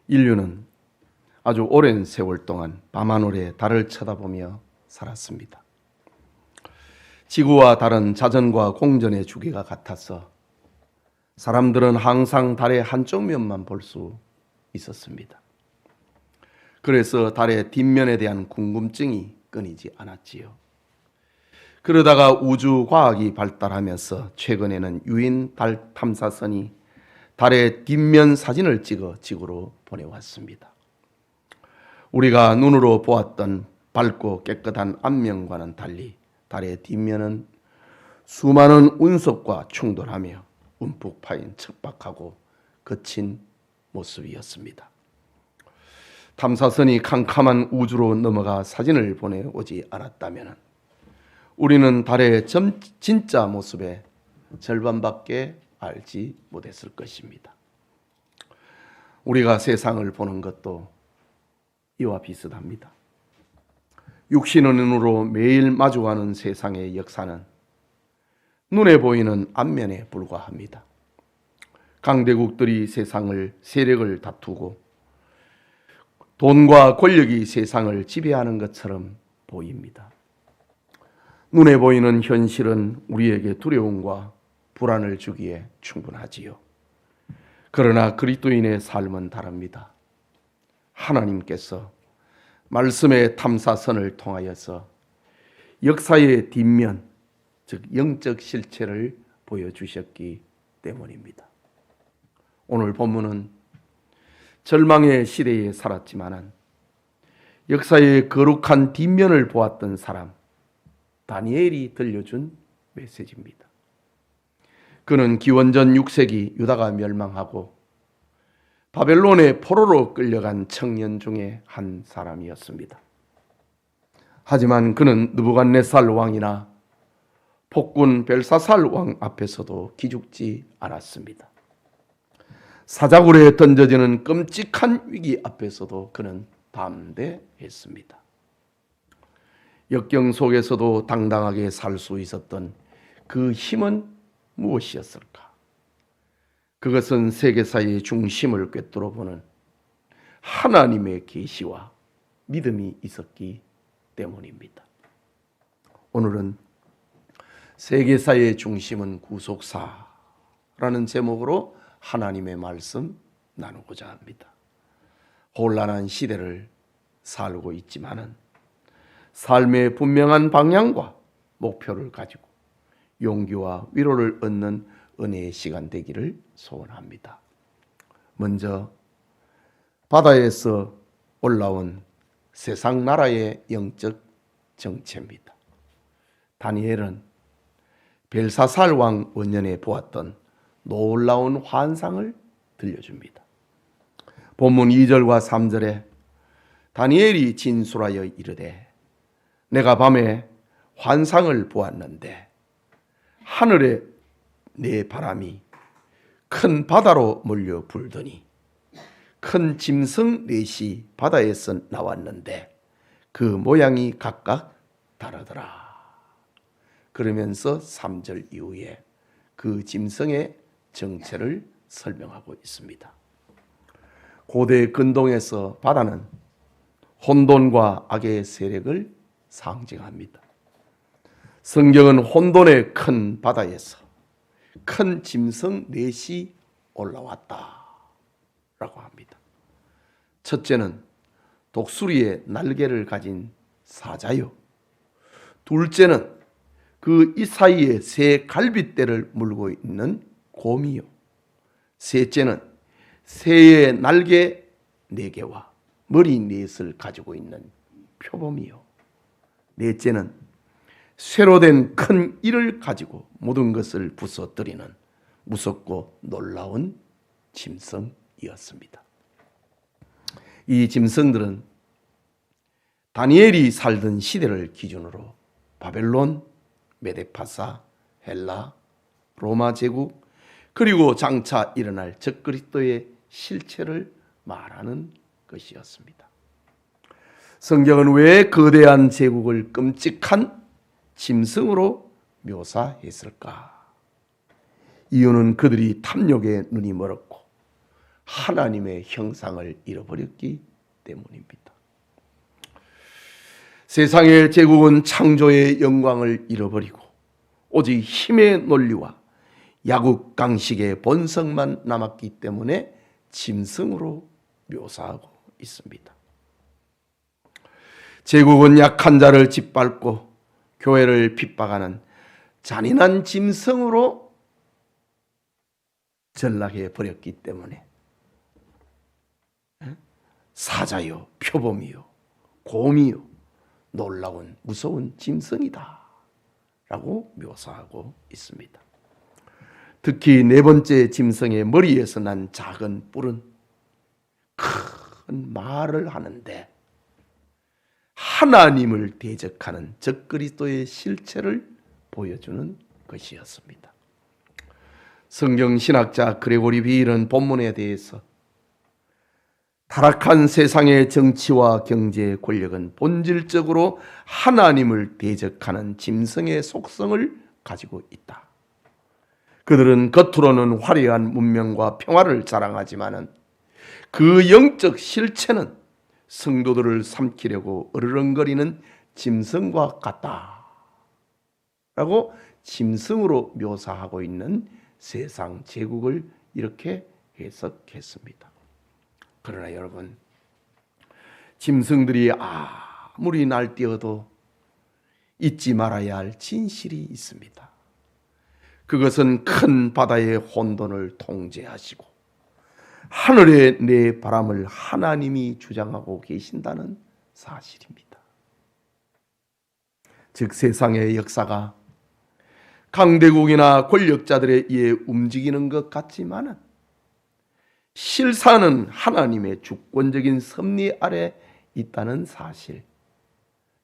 인류는 아주 오랜 세월 동안 밤하늘의 달을 쳐다보며 살았습니다. 지구와 달은 자전과 공전의 주기가 같아서 사람들은 항상 달의 한쪽 면만 볼 수 있었습니다. 그래서 달의 뒷면에 대한 궁금증이 끊이지 않았지요. 그러다가 우주 과학이 발달하면서 최근에는 유인 달 탐사선이 달의 뒷면 사진을 찍어 지구로 보내왔습니다. 우리가 눈으로 보았던 밝고 깨끗한 앞면과는 달리 달의 뒷면은 수많은 운석과 충돌하며 움푹 파인 척박하고 거친 모습이었습니다. 탐사선이 캄캄한 우주로 넘어가 사진을 보내오지 않았다면 우리는 달의 진짜 모습의 절반밖에 알지 못했을 것입니다. 우리가 세상을 보는 것도 이와 비슷합니다. 육신의 눈으로 매일 마주하는 세상의 역사는 눈에 보이는 앞면에 불과합니다. 강대국들이 세력을 다투고 돈과 권력이 세상을 지배하는 것처럼 보입니다. 눈에 보이는 현실은 우리에게 두려움과 불안을 주기에 충분하지요. 그러나 그리스도인의 삶은 다릅니다. 하나님께서 말씀의 탐사선을 통하여서 역사의 뒷면, 즉 영적 실체를 보여주셨기 때문입니다. 오늘 본문은 절망의 시대에 살았지만 역사의 거룩한 뒷면을 보았던 사람 다니엘이 들려준 메시지입니다. 그는 기원전 6세기 유다가 멸망하고 바벨론의 포로로 끌려간 청년 중에 한 사람이었습니다. 하지만 그는 느부갓네살 왕이나 폭군 벨사살 왕 앞에서도 기죽지 않았습니다. 사자굴에 던져지는 끔찍한 위기 앞에서도 그는 담대했습니다. 역경 속에서도 당당하게 살 수 있었던 그 힘은 무엇이었을까? 그것은 세계사의 중심을 꿰뚫어 보는 하나님의 계시와 믿음이 있었기 때문입니다. 오늘은 세계사의 중심은 구속사라는 제목으로 하나님의 말씀 나누고자 합니다. 혼란한 시대를 살고 있지만은 삶의 분명한 방향과 목표를 가지고 용기와 위로를 얻는 은혜의 시간 되기를 소원합니다. 먼저 바다에서 올라온 세상 나라의 영적 정체입니다. 다니엘은 벨사살 왕 원년에 보았던 놀라운 환상을 들려줍니다. 본문 2절과 3절에 다니엘이 진술하여 이르되 내가 밤에 환상을 보았는데 하늘에 내 바람이 큰 바다로 몰려 불더니 큰 짐승 넷이 바다에서 나왔는데 그 모양이 각각 다르더라. 그러면서 3절 이후에 그 짐승의 정체를 설명하고 있습니다. 고대 근동에서 바다는 혼돈과 악의 세력을 상징합니다. 성경은 혼돈의 큰 바다에서 큰 짐승 넷이 올라왔다 라고 합니다. 첫째는 독수리의 날개를 가진 사자요. 둘째는 그 이 사이에 새 갈빗대를 물고 있는 곰이요. 셋째는 새의 날개 4개와 머리 4을 가지고 있는 표범이요. 넷째는 쇠로 된 큰 일을 가지고 모든 것을 부숴뜨리는 무섭고 놀라운 짐승이었습니다. 이 짐승들은 다니엘이 살던 시대를 기준으로 바벨론, 메데파사, 헬라, 로마 제국 그리고 장차 일어날 적그리스도의 실체를 말하는 것이었습니다. 성경은 왜 거대한 제국을 끔찍한 짐승으로 묘사했을까? 이유는 그들이 탐욕에 눈이 멀었고 하나님의 형상을 잃어버렸기 때문입니다. 세상의 제국은 창조의 영광을 잃어버리고 오직 힘의 논리와 야국강식의 본성만 남았기 때문에 짐승으로 묘사하고 있습니다. 제국은 약한 자를 짓밟고 교회를 핍박하는 잔인한 짐승으로 전락해 버렸기 때문에 사자요, 표범이요, 곰이요, 놀라운 무서운 짐승이다 라고 묘사하고 있습니다. 특히 네 번째 짐승의 머리에서 난 작은 뿔은 큰 말을 하는데 하나님을 대적하는 적그리스도의 실체를 보여주는 것이었습니다. 성경 신학자 그레고리 비일은 본문에 대해서 타락한 세상의 정치와 경제 권력은 본질적으로 하나님을 대적하는 짐승의 속성을 가지고 있다. 그들은 겉으로는 화려한 문명과 평화를 자랑하지만 그 영적 실체는 성도들을 삼키려고 으르렁거리는 짐승과 같다 라고 짐승으로 묘사하고 있는 세상 제국을 이렇게 해석했습니다. 그러나 여러분, 짐승들이 아무리 날뛰어도 잊지 말아야 할 진실이 있습니다. 그것은 큰 바다의 혼돈을 통제하시고 하늘의 내 바람을 하나님이 주장하고 계신다는 사실입니다. 즉 세상의 역사가 강대국이나 권력자들에 의해 움직이는 것 같지만 실사는 하나님의 주권적인 섭리 아래 있다는 사실,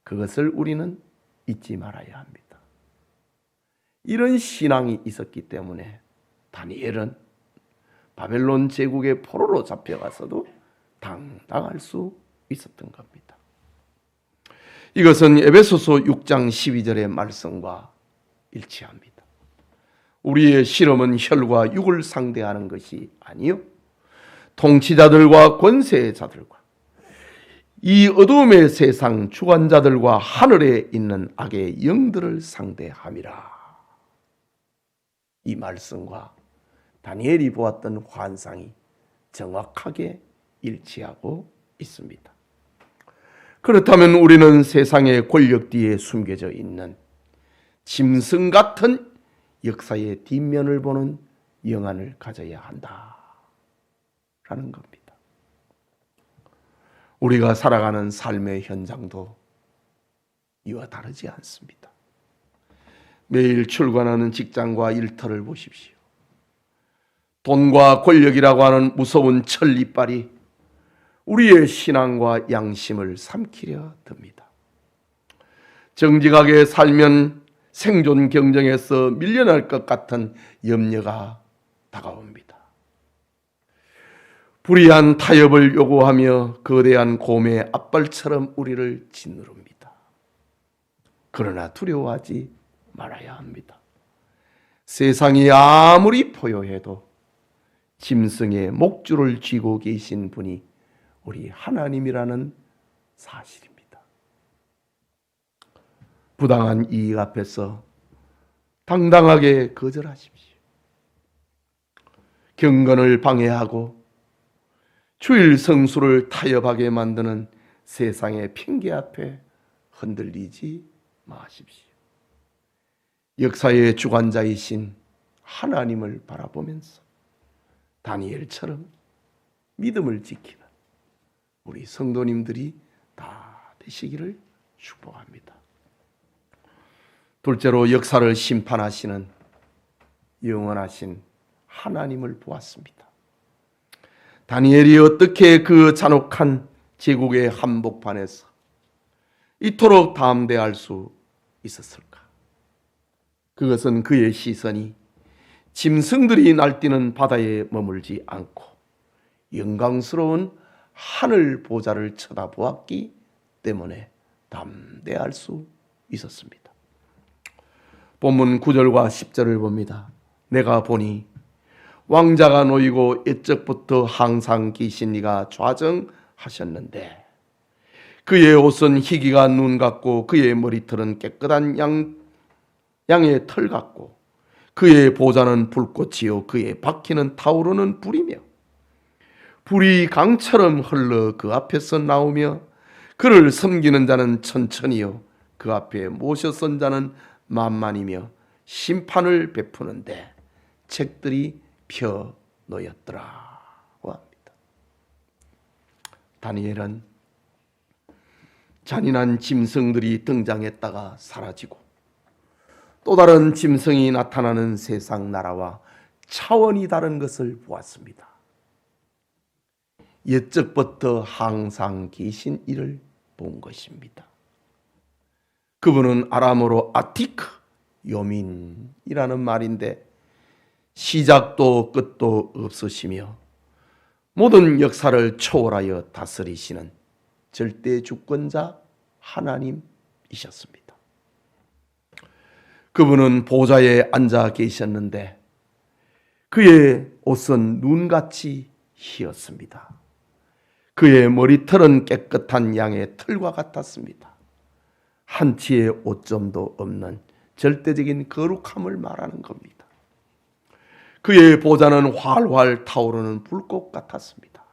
그것을 우리는 잊지 말아야 합니다. 이런 신앙이 있었기 때문에 다니엘은 바벨론 제국의 포로로 잡혀가서도 당당할 수 있었던 겁니다. 이것은 에베소서 6장 12절의 말씀과 일치합니다. 우리의 실험은 혈과 육을 상대하는 것이 아니요 통치자들과 권세자들과 이 어두움의 세상 주관자들과 하늘에 있는 악의 영들을 상대함이라. 이 말씀과 다니엘이 보았던 환상이 정확하게 일치하고 있습니다. 그렇다면 우리는 세상의 권력 뒤에 숨겨져 있는 짐승 같은 역사의 뒷면을 보는 영안을 가져야 한다라는 겁니다. 우리가 살아가는 삶의 현장도 이와 다르지 않습니다. 매일 출근하는 직장과 일터를 보십시오. 돈과 권력이라고 하는 무서운 천리빨이 우리의 신앙과 양심을 삼키려 듭니다. 정직하게 살면 생존 경쟁에서 밀려날 것 같은 염려가 다가옵니다. 불의한 타협을 요구하며 거대한 곰의 앞발처럼 우리를 짓누릅니다. 그러나 두려워하지 말아야 합니다. 세상이 아무리 포효해도 짐승의 목줄을 쥐고 계신 분이 우리 하나님이라는 사실입니다. 부당한 이익 앞에서 당당하게 거절하십시오. 경건을 방해하고 주일 성수를 타협하게 만드는 세상의 핑계 앞에 흔들리지 마십시오. 역사의 주관자이신 하나님을 바라보면서 다니엘처럼 믿음을 지키는 우리 성도님들이 다 되시기를 축복합니다. 둘째로 역사를 심판하시는 영원하신 하나님을 보았습니다. 다니엘이 어떻게 그 잔혹한 제국의 한복판에서 이토록 담대할 수 있었을까? 그것은 그의 시선이 짐승들이 날뛰는 바다에 머물지 않고 영광스러운 하늘 보좌를 쳐다보았기 때문에 담대할 수 있었습니다. 본문 9절과 10절을 봅니다. 내가 보니 왕자가 놓이고 옛적부터 항상 계신 이가 좌정하셨는데 그의 옷은 희기가 눈 같고 그의 머리털은 깨끗한 양의 털 같고 그의 보좌는 불꽃이요 그의 바퀴는 타오르는 불이며 불이 강처럼 흘러 그 앞에서 나오며 그를 섬기는 자는 천천히요 그 앞에 모셔 선 자는 만만이며 심판을 베푸는데 책들이 펴 놓였더라고 합니다. 다니엘은 잔인한 짐승들이 등장했다가 사라지고 또 다른 짐승이 나타나는 세상 나라와 차원이 다른 것을 보았습니다. 옛적부터 항상 계신 이를 본 것입니다. 그분은 아람어로 아티크, 요민이라는 말인데 시작도 끝도 없으시며 모든 역사를 초월하여 다스리시는 절대 주권자 하나님이셨습니다. 그분은 보좌에 앉아 계셨는데 그의 옷은 눈같이 희었습니다. 그의 머리털은 깨끗한 양의 털과 같았습니다. 한 치의 오점도 없는 절대적인 거룩함을 말하는 겁니다. 그의 보좌는 활활 타오르는 불꽃 같았습니다.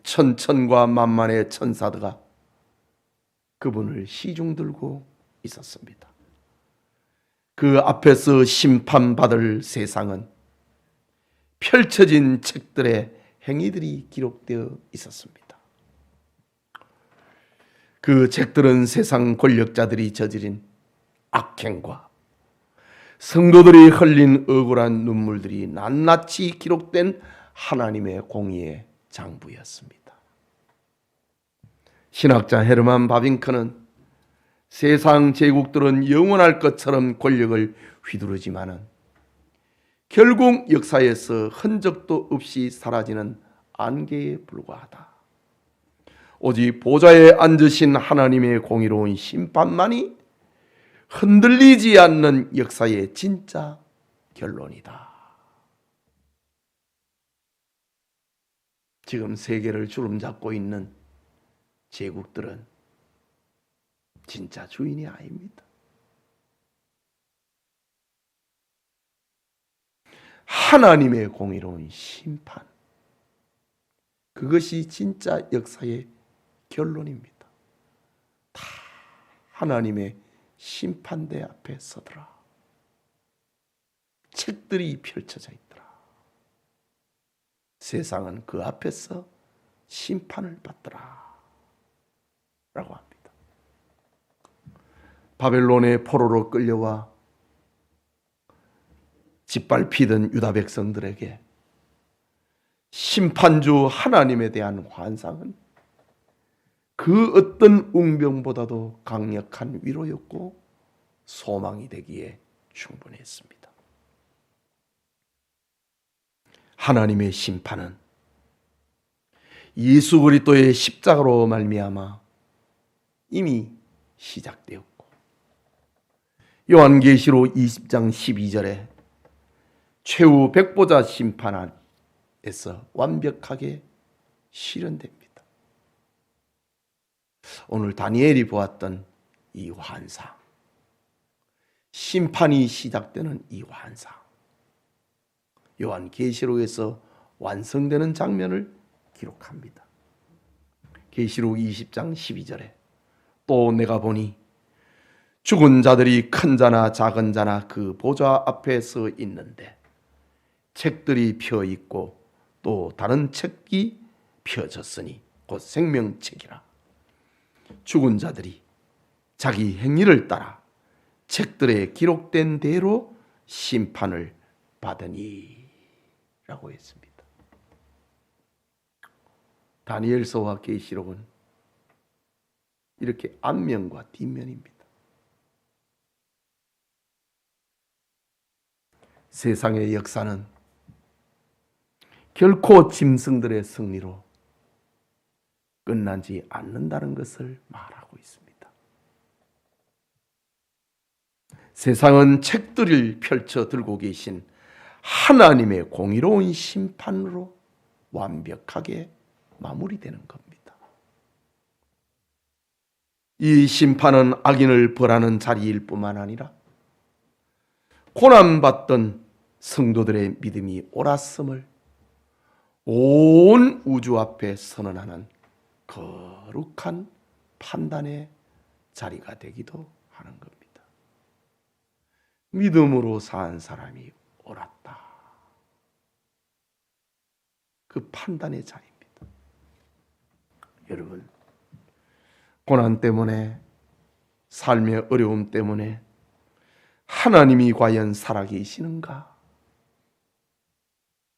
천천과 만만의 천사들가 그분을 시중 들고 있었습니다. 그 앞에서 심판받을 세상은 펼쳐진 책들의 행위들이 기록되어 있었습니다. 그 책들은 세상 권력자들이 저지른 악행과 성도들이 흘린 억울한 눈물들이 낱낱이 기록된 하나님의 공의의 장부였습니다. 신학자 헤르만 바빙크는 세상 제국들은 영원할 것처럼 권력을 휘두르지만은 결국 역사에서 흔적도 없이 사라지는 안개에 불과하다. 오직 보좌에 앉으신 하나님의 공의로운 심판만이 흔들리지 않는 역사의 진짜 결론이다. 지금 세계를 주름잡고 있는 제국들은 진짜 주인이 아닙니다. 하나님의 공의로운 심판, 그것이 진짜 역사의 결론입니다. 다 하나님의 심판대 앞에 서더라. 책들이 펼쳐져 있더라. 세상은 그 앞에서 심판을 받더라 라고 합니다. 바벨론의 포로로 끌려와 짓밟히던 유다 백성들에게 심판주 하나님에 대한 환상은 그 어떤 웅병보다도 강력한 위로였고 소망이 되기에 충분했습니다. 하나님의 심판은 예수 그리스도의 십자가로 말미암아 이미 시작되었고 요한계시록 20장 12절에 최후 백보자 심판에서 완벽하게 실현됩니다. 오늘 다니엘이 보았던 이 환상, 심판이 시작되는 이 환상, 요한계시록에서 완성되는 장면을 기록합니다. 계시록 20장 12절에 또 내가 보니 죽은 자들이 큰 자나 작은 자나 그 보좌 앞에 서 있는데 책들이 펴 있고 또 다른 책이 펴졌으니 곧 생명책이라. 죽은 자들이 자기 행위를 따라 책들에 기록된 대로 심판을 받으니 라고 했습니다. 다니엘서와 계시록은 이렇게 앞면과 뒷면입니다. 세상의 역사는 결코 짐승들의 승리로 끝나지 않는다는 것을 말하고 있습니다. 세상은 책들을 펼쳐 들고 계신 하나님의 공의로운 심판으로 완벽하게 마무리되는 겁니다. 이 심판은 악인을 벌하는 자리일 뿐만 아니라 고난받던 성도들의 믿음이 옳았음을 온 우주 앞에 선언하는 거룩한 판단의 자리가 되기도 하는 겁니다. 믿음으로 산 사람이 옳았다. 그 판단의 자리입니다. 여러분, 고난 때문에, 삶의 어려움 때문에 하나님이 과연 살아계시는가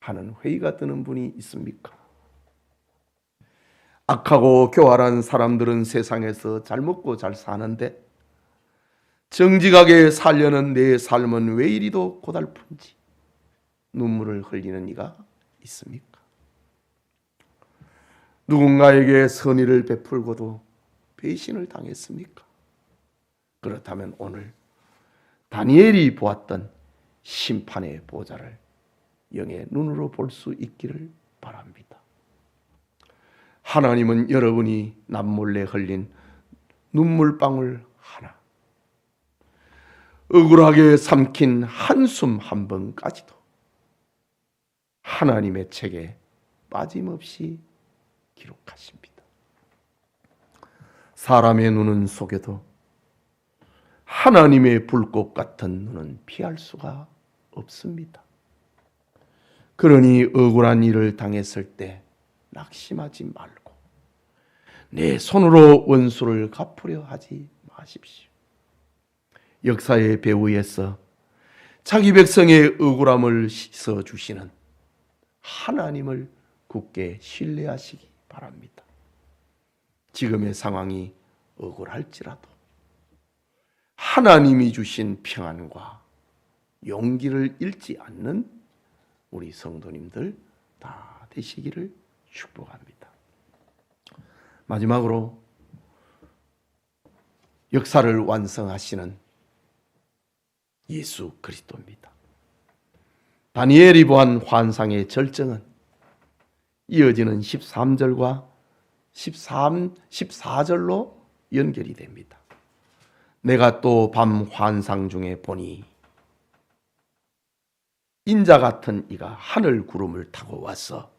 하는 회의가 드는 분이 있습니까? 악하고 교활한 사람들은 세상에서 잘 먹고 잘 사는데 정직하게 살려는 내 삶은 왜 이리도 고달픈지 눈물을 흘리는 이가 있습니까? 누군가에게 선의를 베풀고도 배신을 당했습니까? 그렇다면 오늘 다니엘이 보았던 심판의 보좌를 영의 눈으로 볼 수 있기를 바랍니다. 하나님은 여러분이 남몰래 흘린 눈물방울 하나, 억울하게 삼킨 한숨 한 번까지도 하나님의 책에 빠짐없이 기록하십니다. 사람의 눈은 속여도 하나님의 불꽃 같은 눈은 피할 수가 없습니다. 그러니 억울한 일을 당했을 때 낙심하지 말고 내 손으로 원수를 갚으려 하지 마십시오. 역사의 배후에서 자기 백성의 억울함을 씻어주시는 하나님을 굳게 신뢰하시기 바랍니다. 지금의 상황이 억울할지라도 하나님이 주신 평안과 용기를 잃지 않는 우리 성도님들 다 되시기를 축복합니다. 마지막으로 역사를 완성하시는 예수 그리스도입니다. 다니엘이 보한 환상의 절정은 이어지는 13절과 14절로 연결이 됩니다. 내가 또 밤 환상 중에 보니 인자 같은 이가 하늘 구름을 타고 와서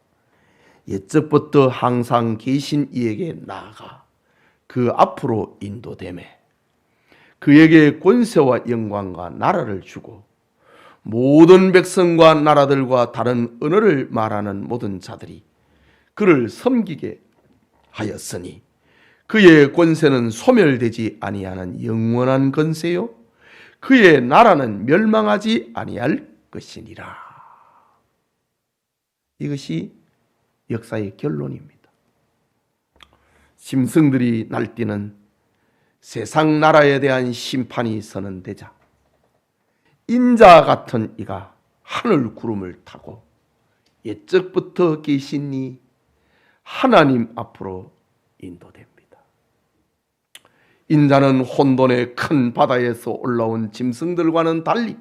옛적부터 항상 계신 이에게 나아가 그 앞으로 인도되매 그에게 권세와 영광과 나라를 주고 모든 백성과 나라들과 다른 언어를 말하는 모든 자들이 그를 섬기게 하였으니 그의 권세는 소멸되지 아니하는 영원한 권세요 그의 나라는 멸망하지 아니할 것이니라. 이것이 역사의 결론입니다. 짐승들이 날뛰는 세상 나라에 대한 심판이 선언되자 인자 같은 이가 하늘 구름을 타고 옛적부터 계신 이 하나님 앞으로 인도됩니다. 인자는 혼돈의 큰 바다에서 올라온 짐승들과는 달리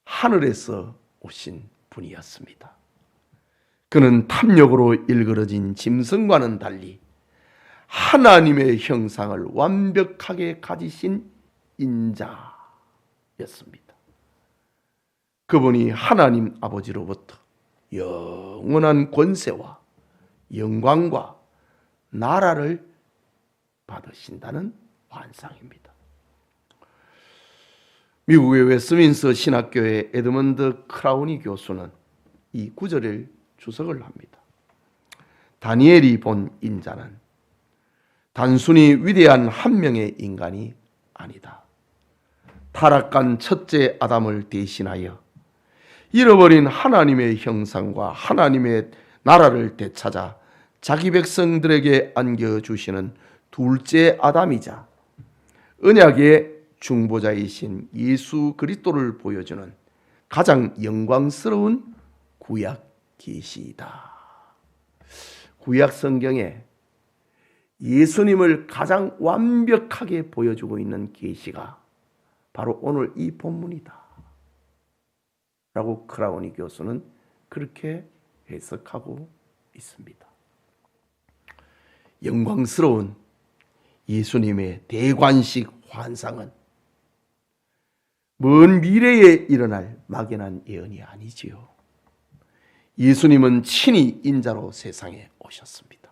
하늘에서 오신 분이었습니다. 그는 탐욕으로 일그러진 짐승과는 달리 하나님의 형상을 완벽하게 가지신 인자였습니다. 그분이 하나님 아버지로부터 영원한 권세와 영광과 나라를 받으신다는 환상입니다. 미국의 웨스트민스터 신학교의 에드먼드 크라우니 교수는 이 구절을 주석을 합니다. 다니엘이 본 인자는 단순히 위대한 한 명의 인간이 아니다. 타락한 첫째 아담을 대신하여 잃어버린 하나님의 형상과 하나님의 나라를 되찾아 자기 백성들에게 안겨주시는 둘째 아담이자 언약의 중보자이신 예수 그리스도를 보여주는 가장 영광스러운 구약 계시이다. 구약 성경에 예수님을 가장 완벽하게 보여주고 있는 계시가 바로 오늘 이 본문이다. 라고 크라우니 교수는 그렇게 해석하고 있습니다. 영광스러운 예수님의 대관식 환상은 먼 미래에 일어날 막연한 예언이 아니지요. 예수님은 친히 인자로 세상에 오셨습니다.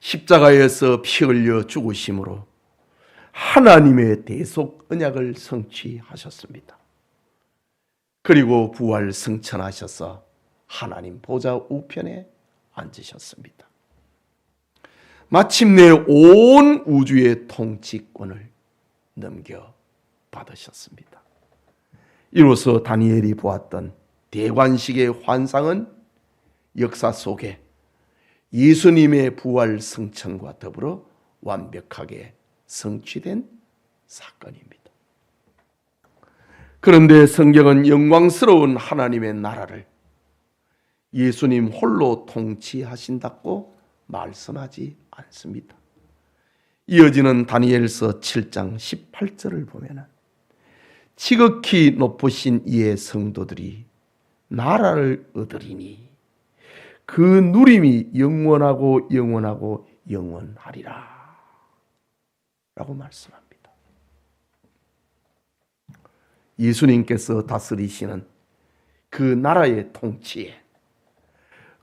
십자가에서 피 흘려 죽으심으로 하나님의 대속 언약을 성취하셨습니다. 그리고 부활 승천하셔서 하나님 보좌 우편에 앉으셨습니다. 마침내 온 우주의 통치권을 넘겨받으셨습니다. 이로써 다니엘이 보았던 대관식의 환상은 역사 속에 예수님의 부활 승천과 더불어 완벽하게 성취된 사건입니다. 그런데 성경은 영광스러운 하나님의 나라를 예수님 홀로 통치하신다고 말씀하지 않습니다. 이어지는 다니엘서 7장 18절을 보면 지극히 높으신 이의 성도들이 나라를 얻으리니 그 누림이 영원하고 영원하고 영원하리라 라고 말씀합니다. 예수님께서 다스리시는 그 나라의 통치에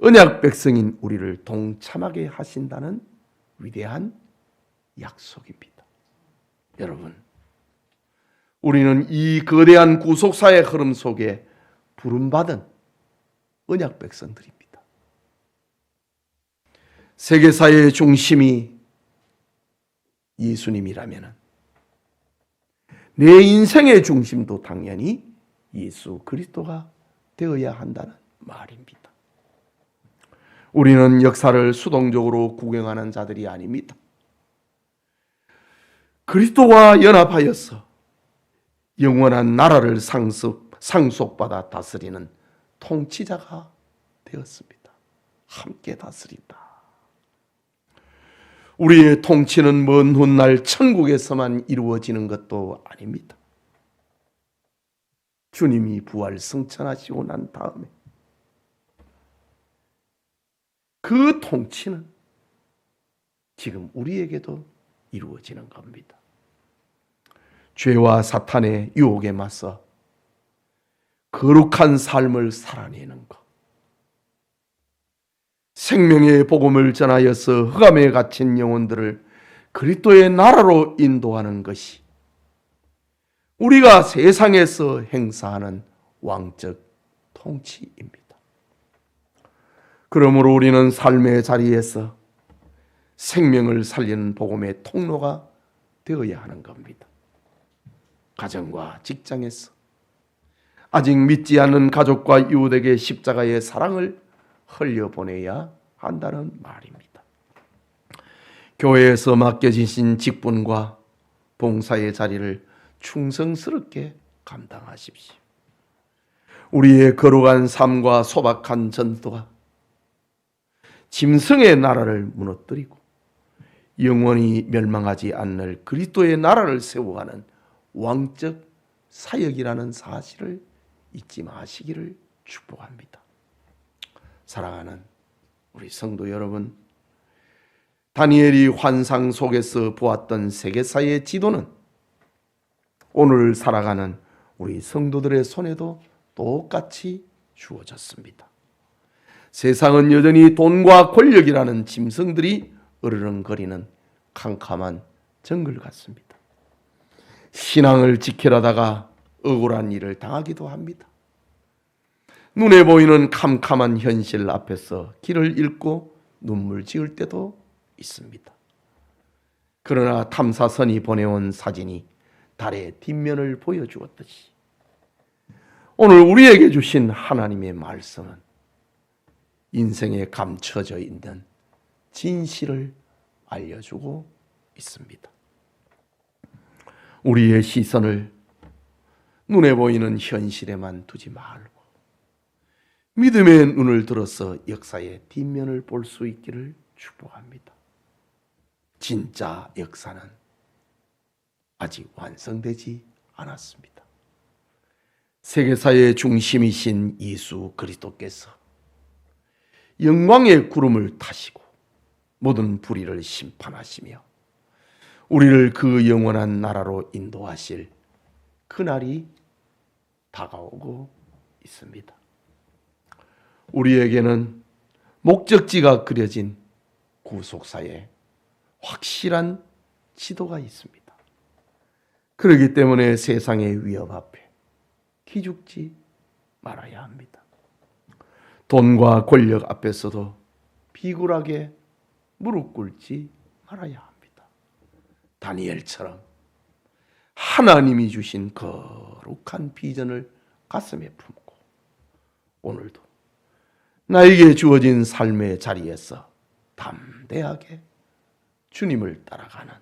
언약 백성인 우리를 동참하게 하신다는 위대한 약속입니다. 여러분, 우리는 이 거대한 구속사의 흐름 속에 부름받은 언약 백성들입니다. 세계사의 중심이 예수님이라면 내 인생의 중심도 당연히 예수 그리스도가 되어야 한다는 말입니다. 우리는 역사를 수동적으로 구경하는 자들이 아닙니다. 그리스도와 연합하여서 영원한 나라를 상속받아 다스리는 통치자가 되었습니다. 함께 다스린다. 우리의 통치는 먼 훗날 천국에서만 이루어지는 것도 아닙니다. 주님이 부활 승천하시고 난 다음에 그 통치는 지금 우리에게도 이루어지는 겁니다. 죄와 사탄의 유혹에 맞서 거룩한 삶을 살아내는 것, 생명의 복음을 전하여서 흑암에 갇힌 영혼들을 그리스도의 나라로 인도하는 것이 우리가 세상에서 행사하는 왕적 통치입니다. 그러므로 우리는 삶의 자리에서 생명을 살리는 복음의 통로가 되어야 하는 겁니다. 가정과 직장에서 아직 믿지 않는 가족과 이웃에게 십자가의 사랑을 흘려보내야 한다는 말입니다. 교회에서 맡겨지신 직분과 봉사의 자리를 충성스럽게 감당하십시오. 우리의 거룩한 삶과 소박한 전도가 짐승의 나라를 무너뜨리고 영원히 멸망하지 않을 그리스도의 나라를 세워가는 왕적 사역이라는 사실을 잊지 마시기를 축복합니다. 사랑하는 우리 성도 여러분, 다니엘이 환상 속에서 보았던 세계사의 지도는 오늘 살아가는 우리 성도들의 손에도 똑같이 주어졌습니다. 세상은 여전히 돈과 권력이라는 짐승들이 으르렁거리는 캄캄한 정글 같습니다. 신앙을 지키려다가 억울한 일을 당하기도 합니다. 눈에 보이는 캄캄한 현실 앞에서 길을 잃고 눈물 지을 때도 있습니다. 그러나 탐사선이 보내온 사진이 달의 뒷면을 보여주었듯이 오늘 우리에게 주신 하나님의 말씀은 인생에 감춰져 있는 진실을 알려주고 있습니다. 우리의 시선을 눈에 보이는 현실에만 두지 말고 믿음의 눈을 들어서 역사의 뒷면을 볼 수 있기를 축복합니다. 진짜 역사는 아직 완성되지 않았습니다. 세계사의 중심이신 예수 그리스도께서 영광의 구름을 타시고 모든 불의를 심판하시며 우리를 그 영원한 나라로 인도하실 그날이 다가오고 있습니다. 우리에게는 목적지가 그려진 구속사의 확실한 지도가 있습니다. 그렇기 때문에 세상의 위협 앞에 기죽지 말아야 합니다. 돈과 권력 앞에서도 비굴하게 무릎 꿇지 말아야 합니다. 다니엘처럼 하나님이 주신 거룩한 비전을 가슴에 품고 오늘도 나에게 주어진 삶의 자리에서 담대하게 주님을 따라가는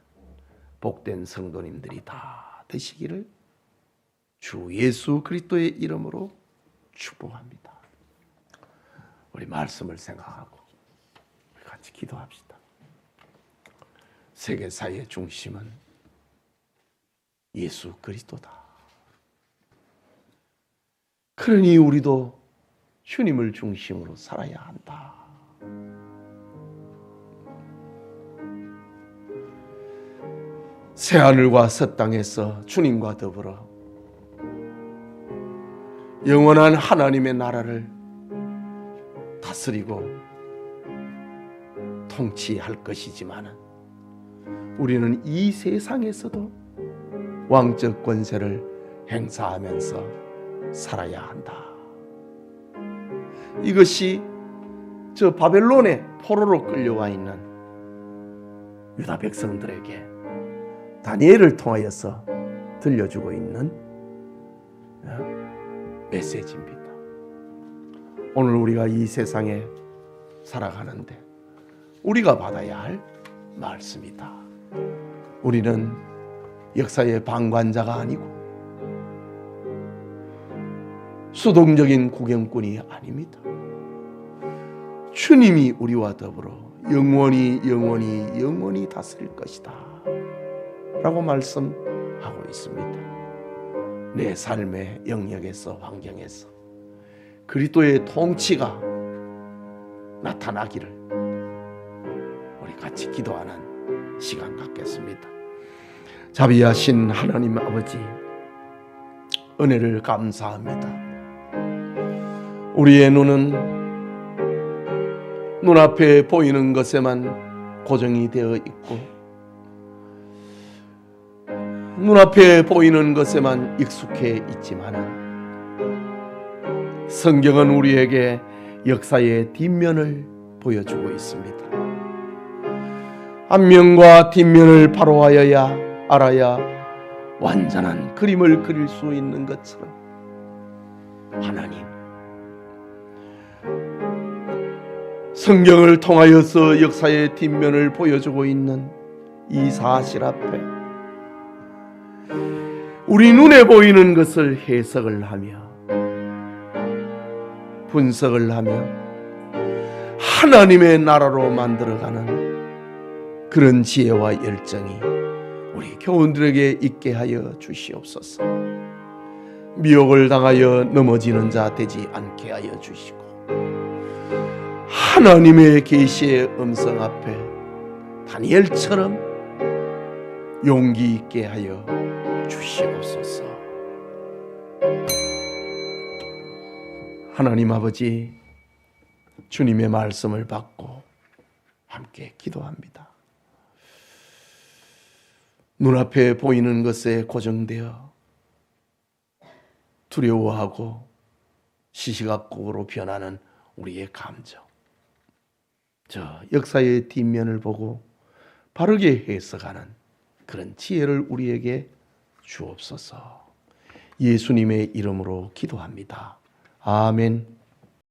복된 성도님들이 다 되시기를 주 예수 그리스도의 이름으로 축복합니다. 우리 말씀을 생각하고 같이 기도합시다. 세계사의 중심은 예수 그리스도다. 그러니 우리도 주님을 중심으로 살아야 한다. 새하늘과 새 땅에서 주님과 더불어 영원한 하나님의 나라를 다스리고 통치할 것이지만 우리는 이 세상에서도 왕적 권세를 행사하면서 살아야 한다. 이것이 저 바벨론의 포로로 끌려와 있는 유다 백성들에게 다니엘을 통하여서 들려주고 있는 메시지입니다. 오늘 우리가 이 세상에 살아가는데 우리가 받아야 할 말씀이다. 우리는 역사의 방관자가 아니고 수동적인 구경꾼이 아닙니다. 주님이 우리와 더불어 영원히 다스릴 것이다 라고 말씀하고 있습니다. 내 삶의 영역에서 환경에서 그리스도의 통치가 나타나기를 우리 같이 기도하는 시간 갖겠습니다. 자비하신 하나님 아버지, 은혜를 감사합니다. 우리의 눈은 눈앞에 보이는 것에만 고정이 되어 있고 눈앞에 보이는 것에만 익숙해 있지만 성경은 우리에게 역사의 뒷면을 보여주고 있습니다. 앞면과 뒷면을 바로 알아야 완전한 그림을 그릴 수 있는 것처럼 하나님, 성경을 통하여서 역사의 뒷면을 보여주고 있는 이 사실 앞에 우리 눈에 보이는 것을 해석을 하며 분석을 하며 하나님의 나라로 만들어가는 그런 지혜와 열정이 우리 교우들에게 있게 하여 주시옵소서. 미혹을 당하여 넘어지는 자 되지 않게 하여 주시고 하나님의 계시의 음성 앞에 다니엘처럼 용기 있게 하여 주시옵소서. 하나님 아버지, 주님의 말씀을 받고 함께 기도합니다. 눈앞에 보이는 것에 고정되어 두려워하고 시시각각으로 변하는 우리의 감정, 저 역사의 뒷면을 보고 바르게 해석하는 그런 지혜를 우리에게 주옵소서. 예수님의 이름으로 기도합니다. 아멘.